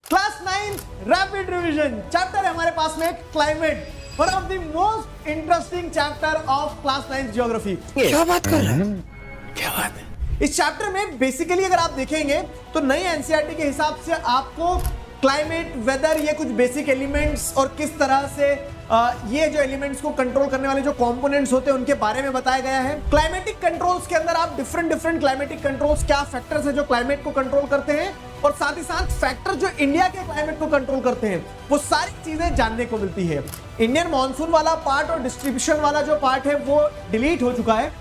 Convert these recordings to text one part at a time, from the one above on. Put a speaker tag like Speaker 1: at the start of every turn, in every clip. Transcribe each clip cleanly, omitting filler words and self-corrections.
Speaker 1: Class 9 rapid revision chapter है हमारे पास में climate, one of the most interesting chapter of class 9 geography.
Speaker 2: क्या बात कर रहे हैं? क्या बात है?
Speaker 1: इस चैप्टर में बेसिकली अगर आप देखेंगे तो नई एनसीईआरटी के हिसाब से आपको क्लाइमेट, वेदर, ये कुछ बेसिक एलिमेंट्स और किस तरह से ये जो एलिमेंट्स को कंट्रोल करने वाले जो कंपोनेंट्स होते हैं उनके बारे में बताया गया है। क्लाइमेटिक कंट्रोल्स के अंदर आप डिफरेंट क्लाइमेटिक कंट्रोल्स, क्या फैक्टर्स हैं जो क्लाइमेट को कंट्रोल करते हैं, और साथ ही साथ फैक्टर जो इंडिया के क्लाइमेट को कंट्रोल करते हैं, वो सारी चीजें जानने को मिलती है। इंडियन मॉनसून वाला पार्ट और डिस्ट्रीब्यूशन वाला जो पार्ट है वो डिलीट हो चुका है,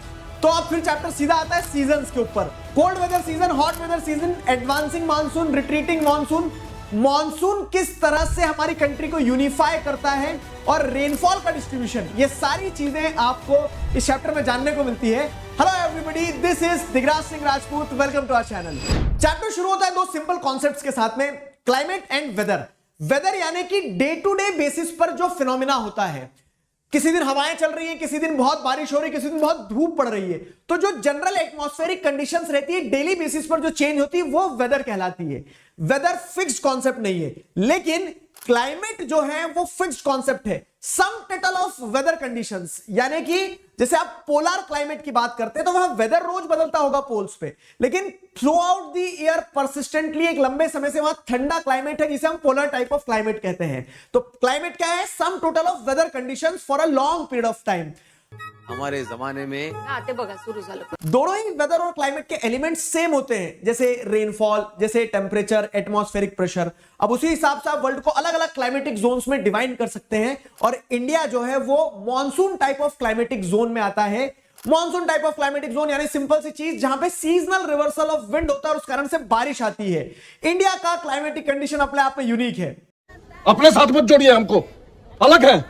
Speaker 1: तो अब फिर चैप्टर सीधा आता है सीजन्स के ऊपर। Cold weather season, hot weather season, advancing monsoon, retreating monsoon, monsoon किस तरह से हमारी कंट्री को यूनिफाई करता है, और रेनफॉल का डिस्ट्रीब्यूशन, ये सारी चीजें आपको इस चैप्टर में जानने को मिलती है। Hello everybody, this is Digraj Singh Rajput, welcome to our channel. Chapter शुरू होता है दो सिंपल कॉन्सेप्ट्स के साथ में, क्लाइमेट एंड वेदर। वेदर यानी कि डे टू डे बेसिस पर जो फिनोमिना होता है, किसी दिन हवाएं चल रही हैं, किसी दिन बहुत बारिश हो रही है, किसी दिन बहुत धूप पड़ रही है, तो जो जनरल एटमॉस्फेरिक कंडीशंस रहती है डेली बेसिस पर जो चेंज होती है वो वेदर कहलाती है। वेदर फिक्स्ड कॉन्सेप्ट नहीं है, लेकिन क्लाइमेट जो है वो फिक्स्ड कॉन्सेप्ट है। Sum total of weather conditions, यानी कि जैसे आप पोलर क्लाइमेट की बात करते हैं तो वह वेदर रोज बदलता होगा पोल्स पे, लेकिन through out the year persistently एक लंबे समय से वहां ठंडा क्लाइमेट है जिसे हम पोलर टाइप ऑफ क्लाइमेट कहते हैं। तो क्लाइमेट क्या है? Sum total of weather conditions for a long period of time.
Speaker 2: हमारे जमाने में
Speaker 3: आते बघा सुरू झालं।
Speaker 1: दोनों ही वेदर और क्लाइमेट के एलिमेंट्स सेम होते हैं, जैसे रेनफॉल, जैसे टेम्परेचर, एटमॉस्फेरिक प्रेशर। अब उसी हिसाब से आप वर्ल्ड को अलग अलग क्लाइमेटिक जोन्स में डिवाइड कर सकते हैं, और इंडिया जो है वो monsoon type of climatic zone में आता है। Monsoon type of climatic zone यानी सिंपल सी चीज जहां पे सीजनल रिवर्सल ऑफ विंड होता है और उस कारण से बारिश आती है। इंडिया का क्लाइमेटिक कंडीशन अपने आप में यूनिक है।
Speaker 4: अपने साथ मत जोड़िए, हमको अलग है।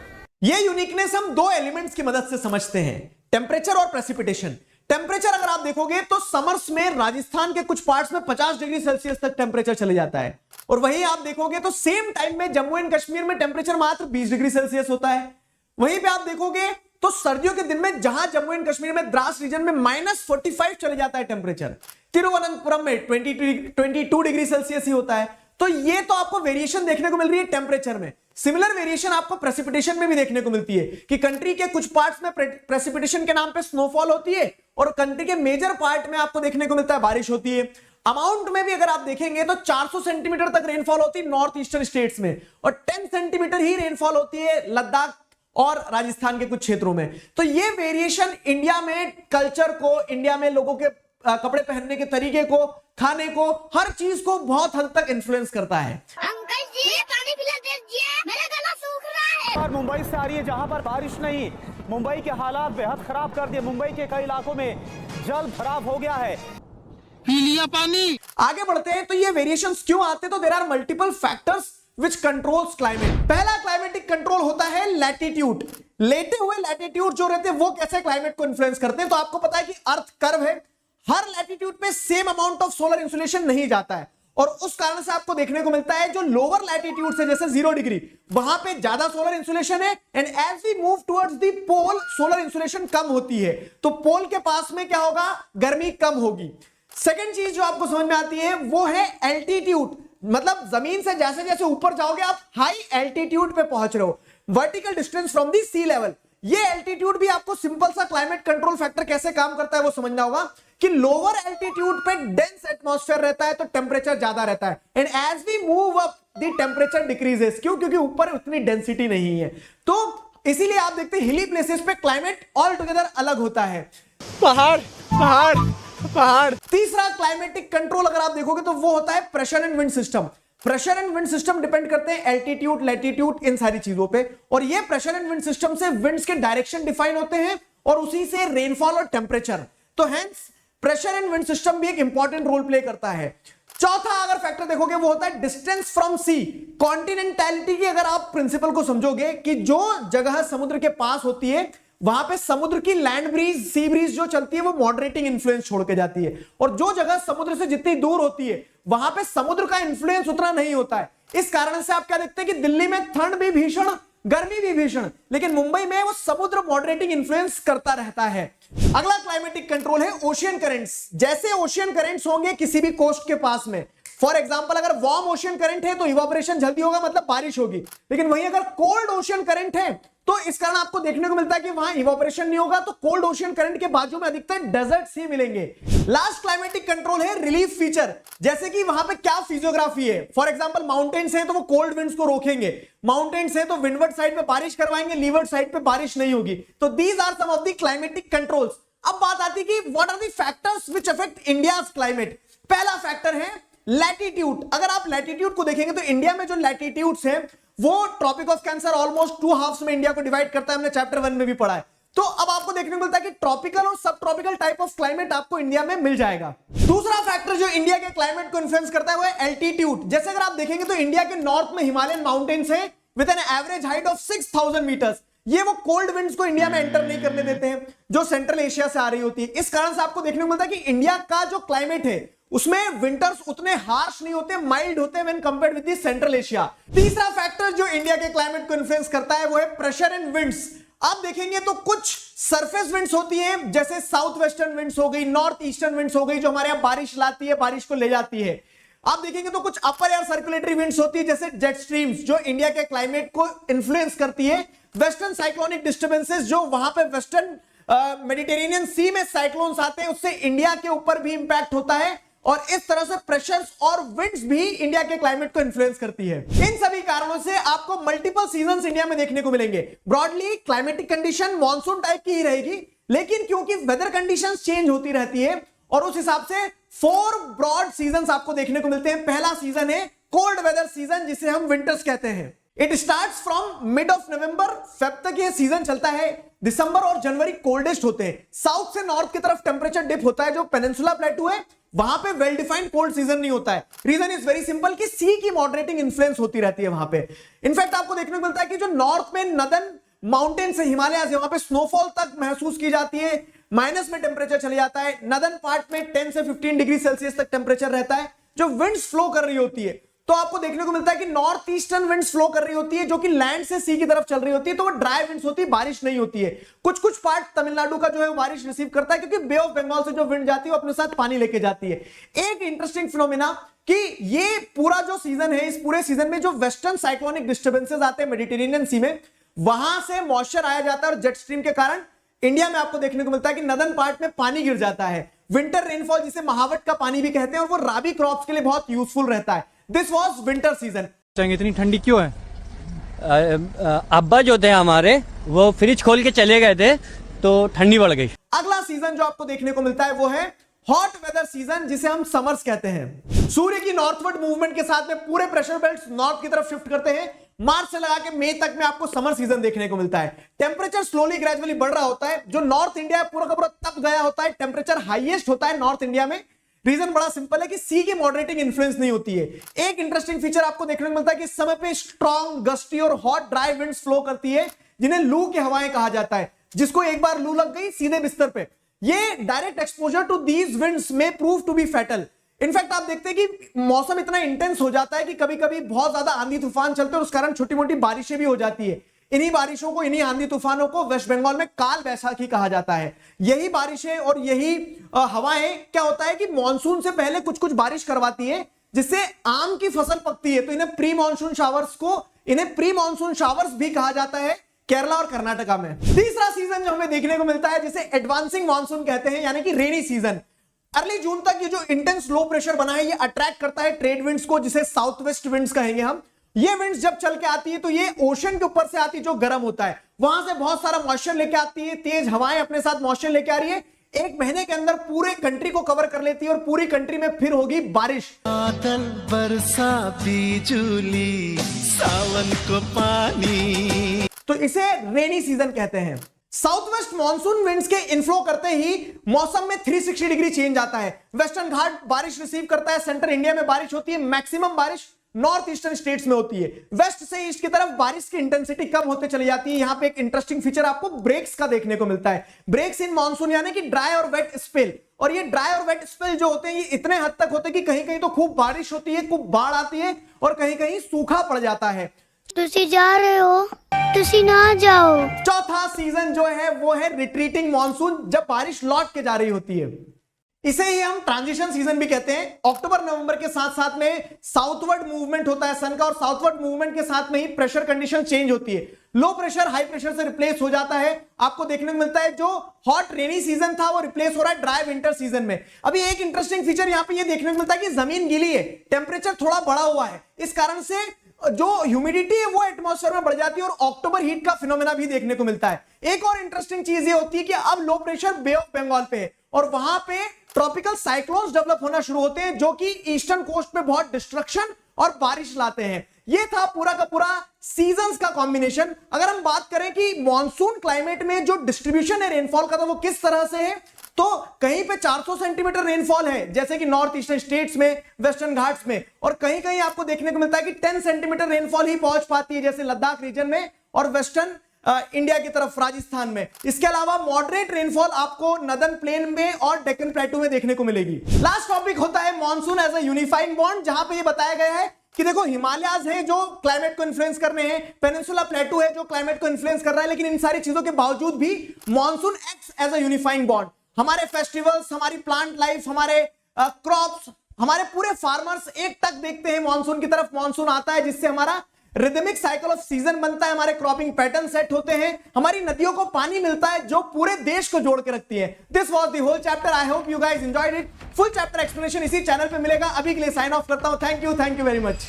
Speaker 1: ये यूनिकनेस हम दो एलिमेंट्स की मदद से समझते हैं, टेम्परेचर और प्रेसिपिटेशन। टेम्परेचर अगर आप देखोगे तो समर्स में राजस्थान के कुछ पार्ट्स में 50 डिग्री सेल्सियस तक टेम्परेचर चले जाता है, और वहीं आप देखोगे तो सेम टाइम में जम्मू एंड कश्मीर में टेम्परेचर मात्र 20 डिग्री सेल्सियस होता है। वहीं पे आप देखोगे तो सर्दियों के दिन में जहां जम्मू एंड कश्मीर में द्रास रीजन में -45 चले जाता है टेम्परेचर, तिरुवनंतपुरम में 22 डिग्री सेल्सियस ही होता है। तो ये तो आपको वेरिएशन देखने को मिल रही है टेम्परेचर में। सिमिलर वेरिएशन आपको प्रेसिपिटेशन में भी देखने को मिलती है कि कंट्री के कुछ पार्ट्स में प्रेसिपिटेशन के नाम पे स्नोफॉल होती है, और कंट्री के मेजर पार्ट में आपको देखने को मिलता है बारिश होती है। अमाउंट में भी अगर आप देखेंगे तो 400 सेंटीमीटर तक रेनफॉल होती है नॉर्थ ईस्टर्न स्टेट्स में, और 10 सेंटीमीटर ही रेनफॉल होती है लद्दाख और राजस्थान के कुछ क्षेत्रों में। तो ये वेरिएशन इंडिया में कल्चर को, इंडिया में लोगों के कपड़े पहनने के तरीके को, खाने को, हर चीज को बहुत हद तक इन्फ्लुएंस करता है।
Speaker 5: अंकल जी पानी पिला दीजिए, मेरा गला सूख रहा है।
Speaker 6: और मुंबई से आ रही है जहां पर बारिश नहीं, मुंबई के हालात बेहद खराब कर दिए। मुंबई के कई इलाकों में जल भराव हो गया है।
Speaker 4: पी लिया पानी।
Speaker 1: आगे बढ़ते हैं तो ये वेरिएशंस क्यों आते हैं, तो there are multiple factors which controls climate. पहला क्लाइमेटिक कंट्रोल होता है लैटिट्यूड। लेटे हुए लैटिट्यूड जो रहते हैं वो कैसे क्लाइमेट को इन्फ्लुएंस करते हैं, तो आपको पता है कि अर्थ कर्व है, हर लैटिट्यूड पे same amount of solar insulation नहीं जाता है, और उस कारण से आपको देखने को मिलता है जो लोअर लैटिट्यूड से, जैसे 0 डिग्री, वहां पे ज्यादा सोलर इंसुलेशन है, and as we move towards the pole solar insulation कम होती है, तो पोल के पास में क्या होगा, गर्मी कम होगी। सेकेंड चीज जो आपको समझ में आती है वो है एल्टीट्यूड, मतलब जमीन से जैसे जैसे ऊपर जाओगे आप हाई एल्टीट्यूड पे पहुंच रहे हो, vertical distance from the sea level. ये एल्टीट्यूड भी आपको सिंपल सा क्लाइमेट कंट्रोल फैक्टर कैसे काम करता है वो समझना होगा कि लोअर एल्टीट्यूड पे डेंस एटमॉस्फेयर रहता है तो टेम्परेचर ज्यादा रहता है, and as we move up the temperature decreases. क्यों? क्योंकि ऊपर उतनी डेंसिटी नहीं है, तो इसीलिए आप देखते हैं हिली प्लेसेस पे क्लाइमेट ऑल टुगेदर अलग होता है।
Speaker 6: पहाड़ पहाड़ पहाड़।
Speaker 1: तीसरा क्लाइमेटिक कंट्रोल अगर आप देखोगे तो वो होता है pressure and wind system. Pressure and wind system depend करते हैं एल्टीट्यूड, लैटिट्यूड, इन सारी चीजों पे, और ये प्रेशर एंड विंड सिस्टम से विंड्स के डायरेक्शन डिफाइन होते हैं, और उसी से रेनफॉल और टेम्परेचर। तो hence pressure and wind system भी एक इंपॉर्टेंट रोल प्ले करता है। चौथा अगर फैक्टर देखोगे वो होता है डिस्टेंस फ्रॉम सी। कॉन्टिनेंटैलिटी की अगर आप प्रिंसिपल को समझोगे कि जो जगह समुद्र के पास होती है वहां पे समुद्र की लैंड ब्रीज, सी ब्रीज जो चलती है वो मॉडरेटिंग इन्फ्लुएंस छोड़ के जाती है, और जो जगह समुद्र से जितनी दूर होती है वहां पे समुद्र का इन्फ्लुएंस उतना नहीं होता है। इस कारण से आप क्या देखते हैं कि दिल्ली में ठंड भी भीषण, गर्मी भी भीषण, लेकिन मुंबई में वो समुद्र मॉडरेटिंग इन्फ्लुएंस करता रहता है। अगला क्लाइमेटिक कंट्रोल है ओशियन करेंट्स। जैसे ओशियन करेंट्स होंगे किसी भी कोस्ट के पास में, फॉर एग्जाम्पल अगर वार्म ओशियन करंट है तो इवापोरेशन जल्दी होगा, मतलब बारिश होगी। लेकिन वहीं अगर कोल्ड ओशियन करंट है तो इस कारण आपको देखने को मिलता है कि वहां इवापोरेशन नहीं होगा, तो कोल्ड ओशियन करंट के बाजू में अधिकतर डेजर्ट्स ही मिलेंगे। लास्ट क्लाइमेटिक कंट्रोल है रिलीफ फीचर, जैसे कि वहां पे क्या फिजियोग्राफी है। फॉर एग्जांपल माउंटेन्स हैं तो वो कोल्ड विंड्स को रोकेंगे, माउंटेन्स हैं तो विंडवर्ड साइड पे बारिश करवाएंगे, लीवर्ड साइड पे बारिश नहीं होगी। तो these are some of the climatic controls. अब बात आती है कि what are the factors which affect India's climate. पहला फैक्टर है लैटिट्यूड। अगर आप लैटिट्यूड को देखेंगे तो इंडिया में जो लैटिट्यूड्स हैं वो tropic of cancer almost 2 halves में इंडिया को डिवाइड करता है, हमने चैप्टर 1 में भी पढ़ा है। तो अब आपको देखने को मिलता है कि ट्रॉपिकल और सब ट्रॉपिकल टाइप ऑफ क्लाइमेट आपको इंडिया में मिल जाएगा। दूसरा फैक्टर जो इंडिया के क्लाइमेट को इन्फ्लुएंस करता है वो है एल्टीट्यूड। जैसे अगर आप देखेंगे तो इंडिया के नॉर्थ में हिमालयन माउंटेन्स है with an average height of 6000 metres. ये वो कोल्ड विंड्स को इंडिया में एंटर नहीं करने देते हैं जो सेंट्रल एशिया से आ रही होती है। इस कारण से आपको देखने को मिलता है कि इंडिया का जो क्लाइमेट है उसमें विंटर्स उतने हार्श नहीं होते, माइल्ड होते हैं when compared with the central Asia. तीसरा फैक्टर जो इंडिया के क्लाइमेट को इन्फ्लुएंस करता है वो है प्रेशर एंड विंड्स। आप देखेंगे तो कुछ सरफेस विंड्स होती हैं, जैसे साउथ वेस्टर्न विंड्स हो गई, नॉर्थ ईस्टर्न विंड्स हो गई, जो हमारे यहां बारिश लाती है, बारिश को ले जाती है। आप देखेंगे तो कुछ अपर एयर सर्कुलेटरी विंड्स होती है, जैसे जेट स्ट्रीम्स, जो इंडिया के क्लाइमेट को इन्फ्लुएंस करती है। वेस्टर्न साइक्लोनिक डिस्टर्बेंसेस, जो वहां पे वेस्टर्न मेडिटेरेनियन सी में साइक्लोन्स आते हैं, उससे इंडिया के ऊपर भी इंपैक्ट होता है। और इस तरह से प्रेशर्स और विंड्स भी इंडिया के क्लाइमेट को इन्फ्लुएंस करती है। इन सभी कारणों से आपको मल्टीपल सीजन्स इंडिया में देखने को मिलेंगे। Broadly climatic condition monsoon type की ही रहेगी, लेकिन क्योंकि वेदर कंडीशंस चेंज होती रहती है और उस हिसाब से 4 ब्रॉड सीजन्स आपको देखने को मिलते हैं। पहला सीजन है कोल्ड वेदर सीजन, जिसे हम विंटर्स कहते हैं। It starts from mid of November, Feb तक ये सीजन चलता है। दिसंबर और जनवरी कोल्डेस्ट होते हैं। साउथ से नॉर्थ की तरफ टेंपरेचर डिप होता है। जो पेनिनसुला प्लेटू है वहां पे वेल डिफाइंड कोल्ड सीजन नहीं होता है। रीजन इज वेरी सिंपल कि सी की मॉडरेटिंग इन्फ्लुएंस होती रहती है वहां पे। इनफैक्ट आपको देखने को मिलता है कि जो नॉर्थ में नदन माउंटेन से हिमालय से वहां पे स्नोफॉल तक महसूस की जाती है, माइनस में टेंपरेचर चले जाता है। नदन पार्ट में 10 से 15 डिग्री सेल्सियस तक टेंपरेचर रहता है। जो विंड्स फ्लो कर रही होती है तो आपको देखने को मिलता है कि नॉर्थ ईस्टर्न विंड्स फ्लो कर रही होती है, जो कि लैंड से सी की तरफ चल रही होती है, तो वो ड्राई विंड्स होती है, बारिश नहीं होती है। कुछ कुछ पार्ट तमिलनाडु का जो है बारिश रिसीव करता है, क्योंकि बे ऑफ बंगाल से जो विंड जाती है वो अपने साथ पानी लेके जाती है। एक इंटरेस्टिंग फिनोमेना कि ये पूरा जो सीजन है, इस पूरे सीजन में जो वेस्टर्न साइक्लोनिक डिस्टर्बेंसेस आते हैं मेडिटेरेनियन सी में, वहां से मॉइस्चर आया जाता है और जेट स्ट्रीम के कारण इंडिया में आपको देखने को मिलता है कि नदन पार्ट में पानी गिर जाता है। विंटर रेनफॉल, जिसे महावट का पानी भी कहते हैं, और वो राबी क्रॉप्स के लिए बहुत यूजफुल रहता है। This was winter season.
Speaker 3: इतनी ठंडी क्यों है? अब्बा जो थे हमारे, वो फ्रिज खोल के चले गए थे तो ठंडी बढ़ गई।
Speaker 1: अगला सीजन जो आपको देखने को मिलता है वो है हॉट वेदर सीजन, जिसे हम समर्स कहते हैं। सूर्य की नॉर्थवर्ड मूवमेंट के साथ में पूरे प्रेशर बेल्ट्स नॉर्थ की तरफ शिफ्ट करते हैं। मार्च से लगा के मई तक में आपको समर सीजन देखने को मिलता है। टेंपरेचर स्लोली ग्रेजुअली बढ़ रहा होता है। जो नॉर्थ इंडिया पूरा का पूरा तप गया होता है, टेंपरेचर हाईएस्ट होता है नॉर्थ इंडिया में। रीजन बड़ा सिंपल है कि सी की मॉडरेटिंग इन्फ्लुएंस नहीं होती है। एक इंटरेस्टिंग फीचर आपको देखने को मिलता है कि इस समय पे स्ट्रॉन्ग गस्टी और हॉट ड्राई विंड्स फ्लो करती है, जिन्हें लू की हवाएं कहा जाता है। जिसको एक बार लू लग गई सीधे बिस्तर पे, ये direct exposure to these winds में prove to be fatal. In fact आप देखते हैं कि मौसम इतना इंटेंस हो जाता है कि कभी कभी बहुत ज्यादा आंधी तूफान चलते हैं और उस कारण छोटी मोटी बारिशें भी हो जाती है। इन्हीं बारिशों को, इन्हीं आंधी तूफानों को वेस्ट बंगाल में काल वैशाखी कहा जाता है। यही बारिशें और यही हवाएं क्या होता है कि मॉनसून से पहले कुछ कुछ बारिश करवाती है, जिससे आम की फसल पकती है। तो इन्हें प्री मानसून शावर्स भी कहा जाता है केरला और कर्नाटका में। तीसरा सीजन जो हमें देखने को मिलता है जिसे एडवांसिंग मानसून कहते हैं, यानी कि रेनी सीजन। अर्ली जून तक ये जो इंटेंस लो प्रेशर बना है, ये अट्रैक्ट करता है ट्रेड विंड्स को, जिसे साउथ वेस्ट विंड्स कहेंगे हम। ये विंड्स जब चल के आती है तो ये ओशन के ऊपर से आती है, जो गर्म होता है, वहां से बहुत सारा मॉइस्चर लेके आती है। तेज हवाएं अपने साथ मॉइस्चर लेके आ रही है। 1 महीने के अंदर पूरे कंट्री को कवर कर लेती है और पूरी कंट्री में फिर होगी बारिश।
Speaker 7: बादल बरसा बिजुली, सावन को पानी।
Speaker 1: तो इसे रेनी सीजन कहते हैं। साउथ वेस्ट मॉनसून विंड्स के इनफ्लो करते ही मौसम में 360 डिग्री चेंज आता है। वेस्टर्न घाट बारिश रिसीव करता है, सेंट्रल इंडिया में बारिश होती है। मैक्सिमम बारिश नॉर्थ ईस्टर्न स्टेट्स में होती है। वेस्ट से ईस्ट की तरफ बारिश की इंटेंसिटी कम होते चली जाती है। यहां पे एक इंटरेस्टिंग फीचर आपको ब्रेक्स का देखने को मिलता है। ब्रेक्स इन मॉनसून यानी कि ड्राई और वेट स्पेल। और ये ड्राई और वेट स्पेल जो होते हैं, ये इतने हद तक होते हैं कि कहीं कहीं तो खूब बारिश होती है, खूब बाढ़ आती है, और कहीं कहीं सूखा पड़ जाता है।
Speaker 5: तुसी जा रहे हो, तुसी ना जाओ।
Speaker 1: चौथा सीजन जो है वो है रिट्रीटिंग मॉनसून, जब बारिश लौट के जा रही होती है। इसे ही हम ट्रांजिशन सीजन भी कहते हैं। अक्टूबर नवंबर के साथ साथ में साउथवर्ड मूवमेंट होता है सन का, और साउथवर्ड मूवमेंट के साथ में ही प्रेशर कंडीशन चेंज होती है। लो प्रेशर हाई प्रेशर से रिप्लेस हो जाता है। आपको देखने को मिलता है जो हॉट रेनी सीजन था वो रिप्लेस हो रहा है ड्राई विंटर सीजन में। अभी एक इंटरेस्टिंग फीचर यहां पे ये देखने को मिलता है कि जमीन गीली है, टेम्परेचर थोड़ा बढ़ा हुआ है, इस कारण से जो ह्यूमिडिटी है वो एटमॉस्फेयर में बढ़ जाती है और अक्टूबर हीट का फिनोमेना भी देखने को मिलता है। एक और इंटरेस्टिंग चीज ये होती है कि अब low pressure bay of Bengal पे है और वहां पे ट्रॉपिकल साइक्लोन्स डेवलप होना शुरू होते हैं जो कि ईस्टर्न कोस्ट पे बहुत डिस्ट्रक्शन और बारिश लाते हैं। ये था पूरा का पूरा सीजन्स का कॉम्बिनेशन। अगर हम बात करें कि मॉनसून क्लाइमेट में जो डिस्ट्रीब्यूशन है रेनफॉल का, तो वो किस तरह से है, तो कहीं पे 400 सेंटीमीटर रेनफॉल है जैसे कि नॉर्थ ईस्टर्न स्टेट्स में, वेस्टर्न घाट्स में, और कहीं कहीं आपको देखने को मिलता है कि 10 सेंटीमीटर रेनफॉल ही पहुंच पाती है जैसे लद्दाख रीजन में और वेस्टर्न इंडिया की तरफ राजस्थान में। इसके अलावा मॉडरेट रेनफॉल आपको नदर्न प्लेन में और डेक्कन प्लेटू में देखने को मिलेगी। लास्ट टॉपिक होता है monsoon as a unifying bond, जहां पे ये बताया गया है कि देखो हिमालयाज है जो क्लाइमेट को इन्फ्लुएंस कर रहे हैं, पेनिनसुला प्लेटू है जो क्लाइमेट को इन्फ्लुएंस कर रहा है, लेकिन इन सारी चीजों के बावजूद भी monsoon acts as a unifying bond. हमारे फेस्टिवल्स, हमारी प्लांट लाइफ, हमारे क्रॉप्स, हमारे पूरे फार्मर्स एक टक देखते हैं मॉनसून की तरफ। मॉनसून आता है जिससे हमारा रिदमिक साइकिल ऑफ सीजन बनता है, हमारे क्रॉपिंग पैटर्न सेट होते हैं, हमारी नदियों को पानी मिलता है जो पूरे देश को जोड़ के रखती है। This was the whole chapter. I hope you guys enjoyed it. Full chapter explanation इसी चैनल पे मिलेगा। अभी के लिए साइन ऑफ करता हूं। Thank you very much.